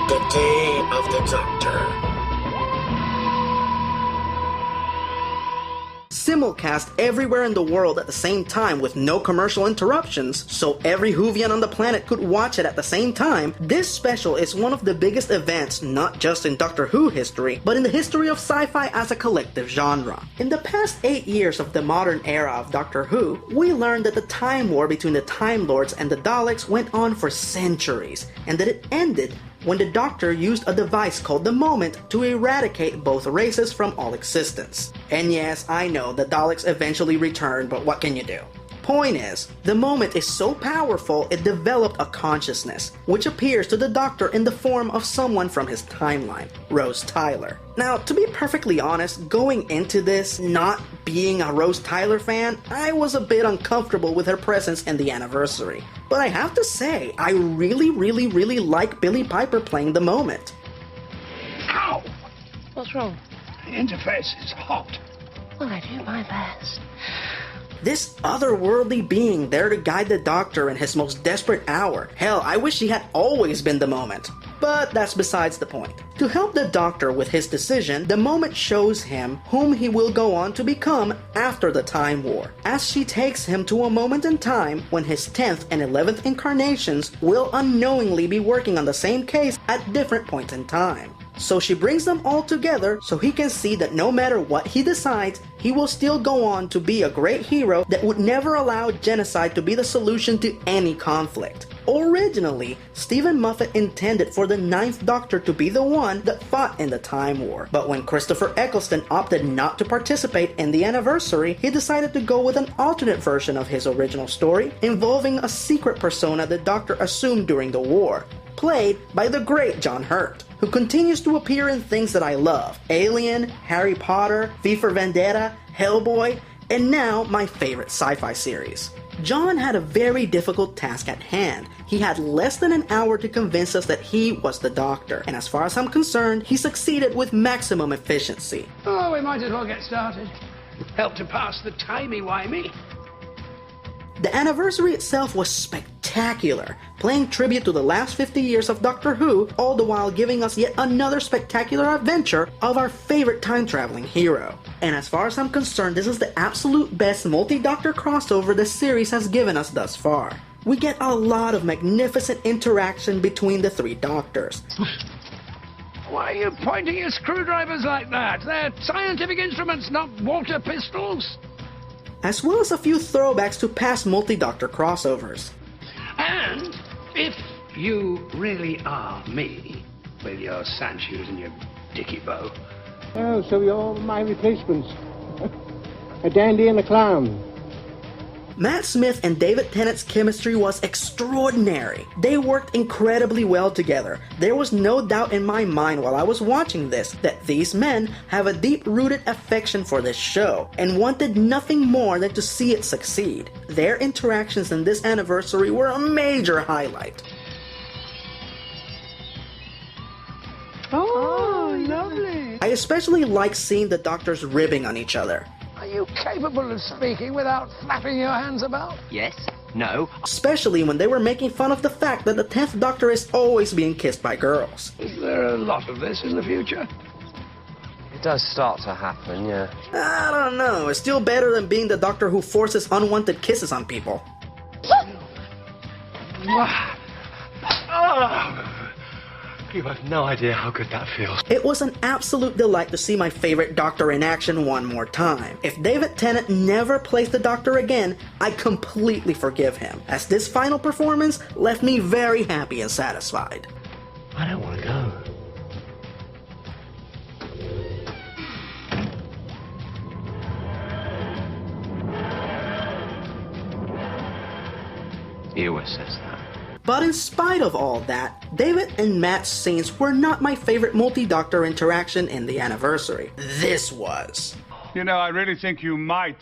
S1: The Day of the Doctor. Simulcast everywhere in the world at the same time with no commercial interruptions, so every Whovian on the planet could watch it at the same time, this special is one of the biggest events not just in Doctor Who history, but in the history of sci-fi as a collective genre. In the past 8 years of the modern era of Doctor Who, we learned that the Time War between the Time Lords and the Daleks went on for centuries, and that it ended when the Doctor used a device called the Moment to eradicate both races from all existence. And yes, I know, the Daleks eventually returned, but what can you do? Point is, the Moment is so powerful it developed a consciousness, which appears to the Doctor in the form of someone from his timeline, Rose Tyler. Now, to be perfectly honest, going into this, not being a Rose Tyler fan, I was a bit uncomfortable with her presence in the anniversary. But I have to say, I really like Billie Piper playing the Moment.
S16: Ow! What's wrong?
S18: The interface is hot.
S16: Well, I do my best.
S1: This otherworldly being there to guide the Doctor in his most desperate hour. Hell, I wish he had always been the Moment. But that's besides the point. To help the Doctor with his decision, the Moment shows him whom he will go on to become after the Time War, as she takes him to a moment in time when his 10th and 11th incarnations will unknowingly be working on the same case at different points in time. So she brings them all together so he can see that no matter what he decides, he will still go on to be a great hero that would never allow genocide to be the solution to any conflict. Originally, Stephen Moffat intended for the 9th Doctor to be the one that fought in the Time War, but when Christopher Eccleston opted not to participate in the anniversary, he decided to go with an alternate version of his original story, involving a secret persona the Doctor assumed during the war, played by the great John Hurt, who continues to appear in things that I love: Alien, Harry Potter, V for Vendetta, Hellboy, And now, my favorite sci-fi series. John had a very difficult task at hand. He had less than an hour to convince us that he was the Doctor, and as far as I'm concerned, he succeeded with maximum efficiency.
S20: Oh, we might as well get started. Help to pass the timey-wimey.
S1: The anniversary itself was spectacular, paying tribute to the last 50 years of Doctor Who, all the while giving us yet another spectacular adventure of our favorite time-traveling hero. And as far as I'm concerned, this is the absolute best multi-Doctor crossover the series has given us thus far. We get a lot of magnificent interaction between the three Doctors.
S20: Why are you pointing your screwdrivers like that? They're scientific instruments, not water pistols.
S1: As well as a few throwbacks to past multi-Doctor crossovers.
S20: And if you really are me, with your sand shoes and your dicky bow.
S21: Oh, so you're my replacements. A dandy and a clown.
S1: Matt Smith and David Tennant's chemistry was extraordinary. They worked incredibly well together. There was no doubt in my mind while I was watching this that these men have a deep-rooted affection for this show and wanted nothing more than to see it succeed. Their interactions in this anniversary were a major highlight.
S20: Oh, lovely.
S1: I especially like seeing the Doctors ribbing on each other.
S20: Are you capable of speaking without flapping your hands about?
S17: Yes. No.
S1: Especially when they were making fun of the fact that the 10th Doctor is always being kissed by girls.
S20: Is there a lot of this in the future?
S11: It does start to happen, yeah.
S1: I don't know. It's still better than being the Doctor who forces unwanted kisses on people.
S11: You have no idea how good that feels.
S1: It was an absolute delight to see my favorite Doctor in action one more time. If David Tennant never plays the Doctor again, I completely forgive him, as this final performance left me very happy and satisfied.
S11: I don't want to go.
S17: Ewa says that.
S1: But in spite of all that, David and Matt's scenes were not my favorite multi-Doctor interaction in the anniversary. This was.
S22: You know, I really think you might.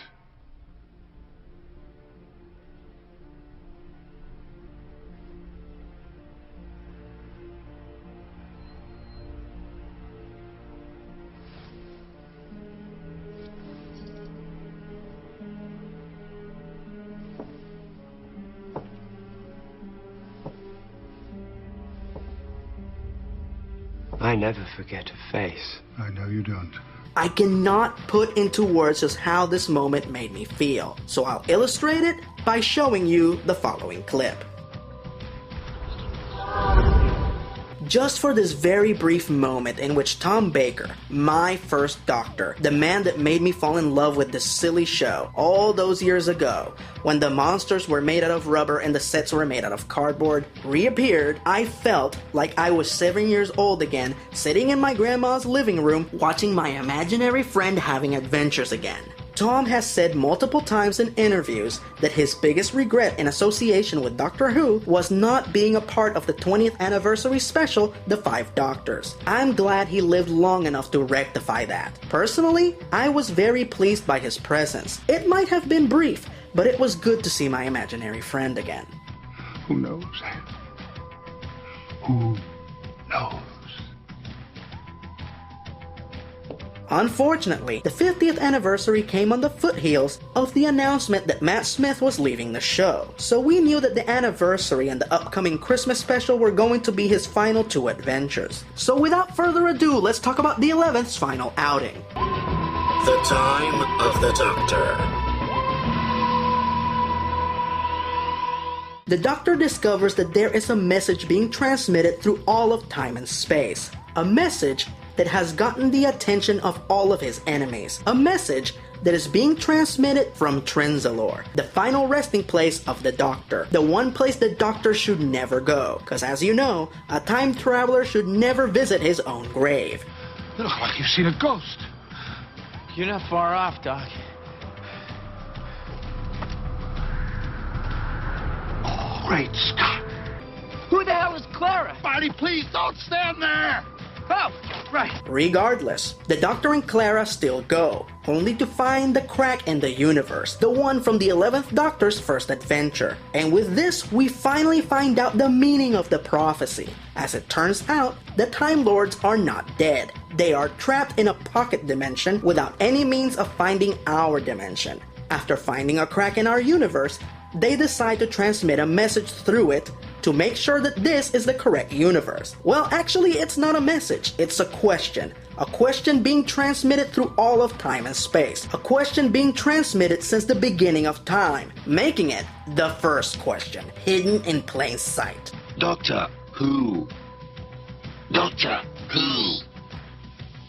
S11: I never forget a face.
S22: I know you don't.
S1: I cannot put into words just how this moment made me feel, so I'll illustrate it by showing you the following clip. Just for this very brief moment in which Tom Baker, my first Doctor, the man that made me fall in love with this silly show all those years ago, when the monsters were made out of rubber and the sets were made out of cardboard, reappeared, I felt like I was 7 years old again, sitting in my grandma's living room, watching my imaginary friend having adventures again. Tom has said multiple times in interviews that his biggest regret in association with Doctor Who was not being a part of the 20th anniversary special, The Five Doctors. I'm glad he lived long enough to rectify that. Personally, I was very pleased by his presence. It might have been brief, but it was good to see my imaginary friend again.
S22: Who knows? Who knows?
S1: Unfortunately, the 50th anniversary came on the foothills of the announcement that Matt Smith was leaving the show, so we knew that the anniversary and the upcoming Christmas special were going to be his final two adventures. So without further ado, let's talk about the 11th's final outing.
S23: The Time of the Doctor.
S1: The Doctor discovers that there is a message being transmitted through all of time and space. A message that has gotten the attention of all of his enemies. A message that is being transmitted from Trenzalore, the final resting place of the Doctor. The one place the Doctor should never go, because as you know, a time traveler should never visit his own grave.
S22: You look like you've seen a ghost.
S20: You're not far off, Doc.
S22: Oh, great Scott.
S20: Who the hell is Clara?
S22: Marty, please don't stand there.
S20: Oh, right.
S1: Regardless, the Doctor and Clara still go, only to find the crack in the universe, the one from the 11th Doctor's first adventure. And with this, we finally find out the meaning of the prophecy. As it turns out, the Time Lords are not dead. They are trapped in a pocket dimension without any means of finding our dimension. After finding a crack in our universe, they decide to transmit a message through it to make sure that this is the correct universe. Well, actually, it's not a message, it's a question. A question being transmitted through all of time and space. A question being transmitted since the beginning of time, making it the first question, hidden in plain sight.
S6: Doctor Who? Doctor Who?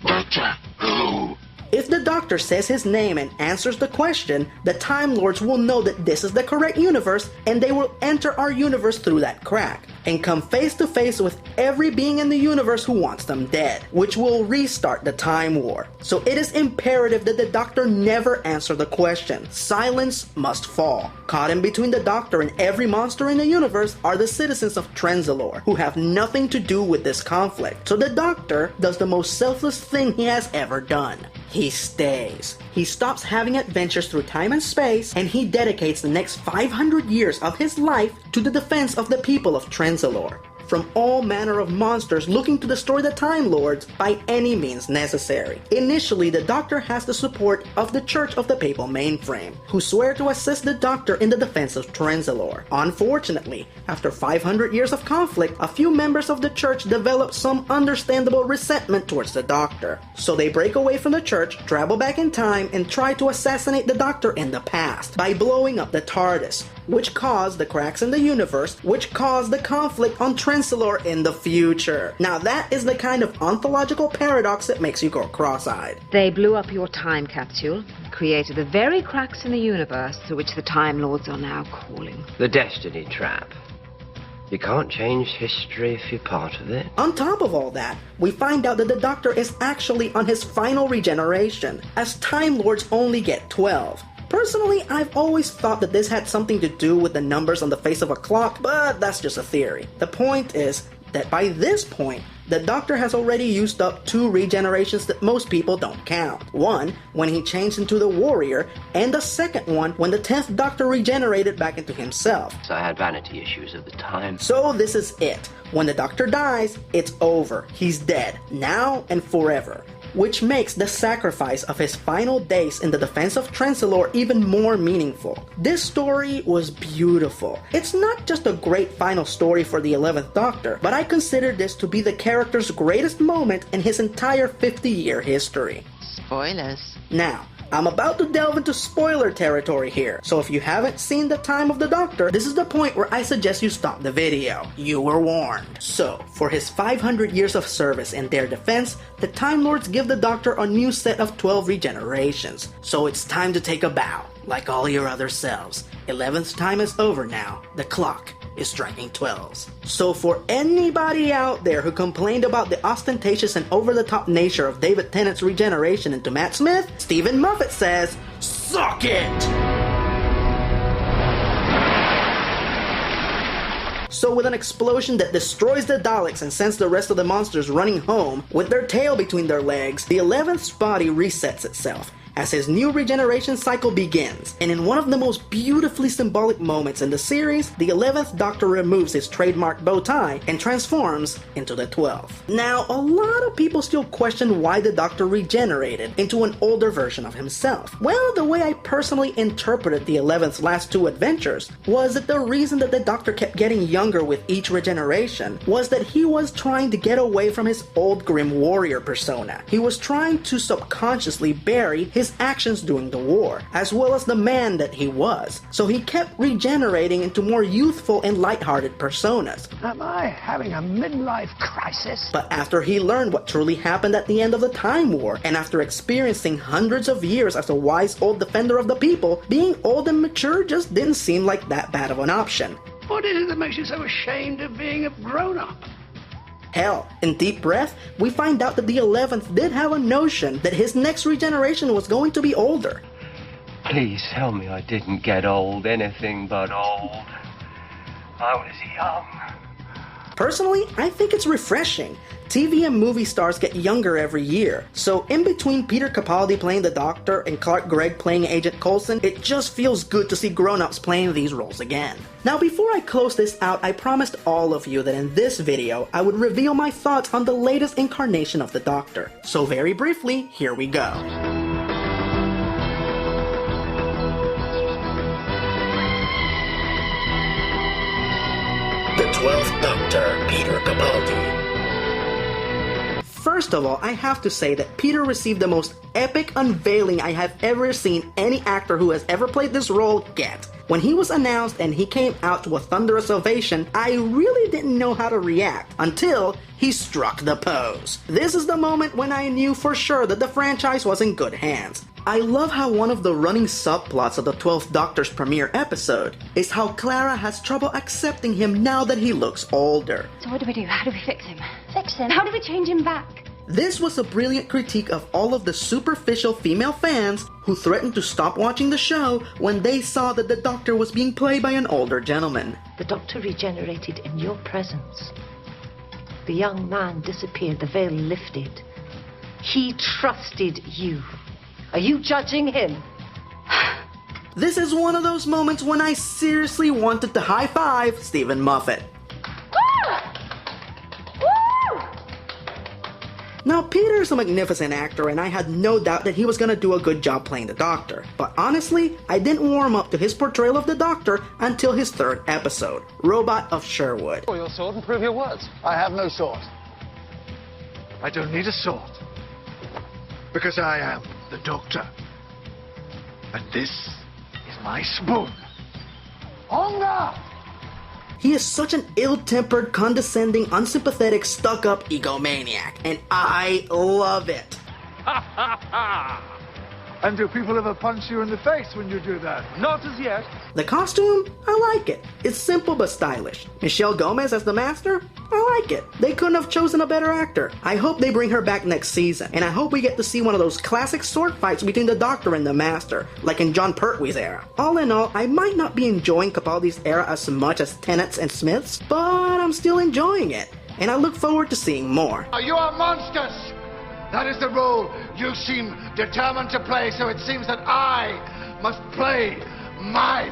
S6: Doctor Who?
S1: If the Doctor says his name and answers the question, the Time Lords will know that this is the correct universe, and they will enter our universe through that crack, and come face to face with every being in the universe who wants them dead, which will restart the Time War. So it is imperative that the Doctor never answer the question. Silence must fall. Caught in between the Doctor and every monster in the universe are the citizens of Trenzalore, who have nothing to do with this conflict. So the Doctor does the most selfless thing he has ever done. He stays. He stops having adventures through time and space, and he dedicates the next 500 years of his life to the defense of the people of Trenzalore from all manner of monsters looking to destroy the Time Lords by any means necessary. Initially, the Doctor has the support of the Church of the Papal Mainframe, who swear to assist the Doctor in the defense of Trenzalore. Unfortunately, after 500 years of conflict, a few members of the Church develop some understandable resentment towards the Doctor. So they break away from the Church, travel back in time, and try to assassinate the Doctor in the past by blowing up the TARDIS, which caused the cracks in the universe, which caused the conflict on Trenzalore in the future. Now that is the kind of ontological paradox that makes you go cross-eyed.
S2: They blew up your time capsule, created the very cracks in the universe through which the Time Lords are now calling.
S11: The Destiny Trap. You can't change history if you're part of it.
S1: On top of all that, we find out that the Doctor is actually on his final regeneration, as Time Lords only get 12. Personally, I've always thought that this had something to do with the numbers on the face of a clock, but that's just a theory. The point is that by this point, the Doctor has already used up 2 regenerations that most people don't count. One, when he changed into the Warrior, and the second one, when the 10th Doctor regenerated back into himself.
S11: So I had vanity issues at the time.
S1: So this is it. When the Doctor dies, it's over. He's dead, now and forever. Which makes the sacrifice of his final days in the defense of Trenzalore even more meaningful. This story was beautiful. It's not just a great final story for the 11th Doctor, but I consider this to be the character's greatest moment in his entire 50-year history.
S4: Spoilers.
S1: Now, I'm about to delve into spoiler territory here, so if you haven't seen The Time of the Doctor, this is the point where I suggest you stop the video. You were warned. So, for his 500 years of service in their defense, the Time Lords give the Doctor a new set of 12 regenerations. So it's time to take a bow, like all your other selves. 11th time is over now. The clock is striking 12s. So for anybody out there who complained about the ostentatious and over-the-top nature of David Tennant's regeneration into Matt Smith, Stephen Moffat says, suck it! So with an explosion that destroys the Daleks and sends the rest of the monsters running home, with their tail between their legs, the 11th's body resets itself as his new regeneration cycle begins, and in one of the most beautifully symbolic moments in the series, the 11th Doctor removes his trademark bow tie and transforms into the 12th. Now, a lot of people still question why the Doctor regenerated into an older version of himself. Well, the way I personally interpreted the 11th's last 2 adventures was that the reason that the Doctor kept getting younger with each regeneration was that he was trying to get away from his old grim warrior persona. He was trying to subconsciously bury his actions during the war, as well as the man that he was. So he kept regenerating into more youthful and lighthearted personas.
S20: Am I having a midlife crisis?
S1: But after he learned what truly happened at the end of the Time War, and after experiencing hundreds of years as a wise old defender of the people, being old and mature just didn't seem like that bad of an option.
S20: What is it that makes you so ashamed of being a grown-up?
S1: Hell, in Deep Breath, we find out that the 11th did have a notion that his next regeneration was going to be older.
S11: Please tell me I didn't get old, anything but old. I was young,
S1: Personally, I think it's refreshing. TV and movie stars get younger every year, so in between Peter Capaldi playing the Doctor and Clark Gregg playing Agent Coulson, it just feels good to see grown-ups playing these roles again. Now before I close this out, I promised all of you that in this video, I would reveal my thoughts on the latest incarnation of the Doctor. So very briefly, here we go.
S23: The 12th Doctor, Peter Capaldi.
S1: First of all, I have to say that Peter received the most epic unveiling I have ever seen any actor who has ever played this role get. When he was announced and he came out to a thunderous ovation, I really didn't know how to react until he struck the pose. This is the moment when I knew for sure that the franchise was in good hands. I love how one of the running subplots of the 12th Doctor's premiere episode is how Clara has trouble accepting him now that he looks older.
S9: So what do we do? How do we fix him? Fix him? How do we change him back?
S1: This was a brilliant critique of all of the superficial female fans who threatened to stop watching the show when they saw that the Doctor was being played by an older gentleman.
S16: The Doctor regenerated in your presence. The young man disappeared, the veil lifted. He trusted you. Are you judging him?
S1: This is one of those moments when I seriously wanted to high-five Stephen Moffat. Now, Peter's a magnificent actor, and I had no doubt that he was gonna do a good job playing the Doctor. But honestly, I didn't warm up to his portrayal of the Doctor until his third episode, Robot of Sherwood.
S14: Draw your sword and prove your words.
S22: I have no sword. I don't need a sword. Because I am the Doctor. And this is my spoon. Hunger!
S1: He is such an ill-tempered, condescending, unsympathetic, stuck-up egomaniac, and I love it.
S22: And do people ever punch you in the face when you do that?
S15: Not as yet.
S1: The costume? I like it. It's simple but stylish. Michelle Gomez as the Master? I like it. They couldn't have chosen a better actor. I hope they bring her back next season, and I hope we get to see one of those classic sword fights between the Doctor and the Master, like in John Pertwee's era. All in all, I might not be enjoying Capaldi's era as much as Tennant's and Smith's, but I'm still enjoying it, and I look forward to seeing more.
S22: You are monsters! That is the role you seem determined to play, so it seems that I must play mine.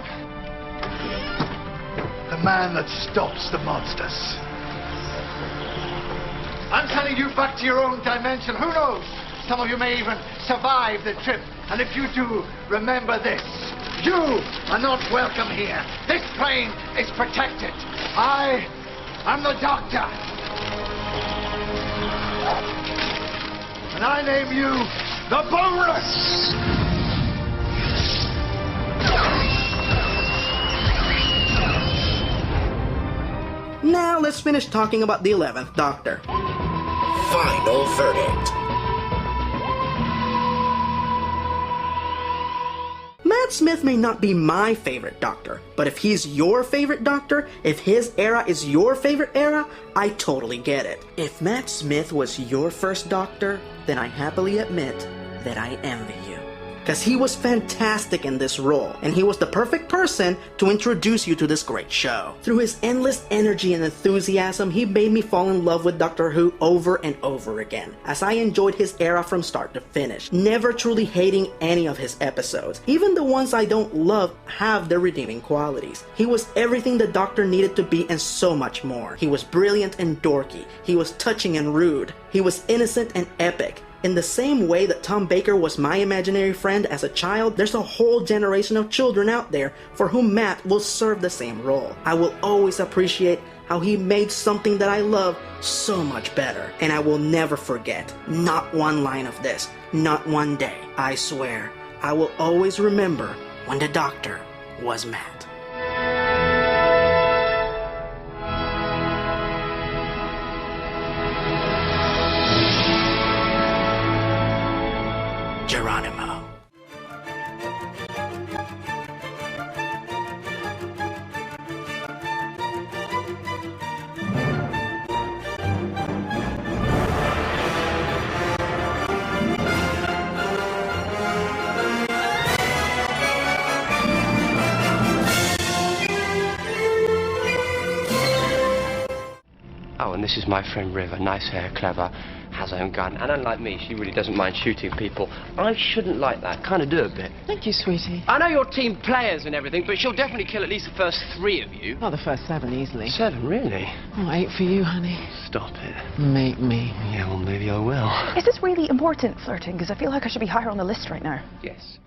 S22: The man that stops the monsters. I'm sending you back to your own dimension. Who knows? Some of you may even survive the trip. And if you do, remember this. You are not welcome here. This plane is protected. I am the Doctor. And I name you the Boneless!
S1: Now let's finish talking about the 11th Doctor.
S23: Final verdict.
S1: Matt Smith may not be my favorite Doctor, but if he's your favorite Doctor, if his era is your favorite era, I totally get it. If Matt Smith was your first Doctor, then I happily admit that I envy you. Because he was fantastic in this role, and he was the perfect person to introduce you to this great show. Through his endless energy and enthusiasm, he made me fall in love with Doctor Who over and over again, as I enjoyed his era from start to finish, never truly hating any of his episodes. Even the ones I don't love have their redeeming qualities. He was everything the Doctor needed to be and so much more. He was brilliant and dorky. He was touching and rude. He was innocent and epic. In the same way that Tom Baker was my imaginary friend as a child, there's a whole generation of children out there for whom Matt will serve the same role. I will always appreciate how he made something that I love so much better. And I will never forget, not one line of this, not one day. I swear, I will always remember when the Doctor was Matt. Geronimo.
S11: and this is my friend River. Nice hair, clever, has her own gun, and unlike me, she really doesn't mind shooting people. I shouldn't like that. Kind of do a bit.
S4: Thank you, sweetie.
S11: I know you're team players and everything, but she'll definitely kill at least the first 3 of you.
S4: Oh, the first 7 easily.
S11: 7, really?
S4: Oh, 8 for you, honey.
S11: Stop it.
S4: Make me.
S11: Yeah, well, maybe I will.
S8: Is this really important, flirting? Because I feel like I should be higher on the list right now.
S11: Yes.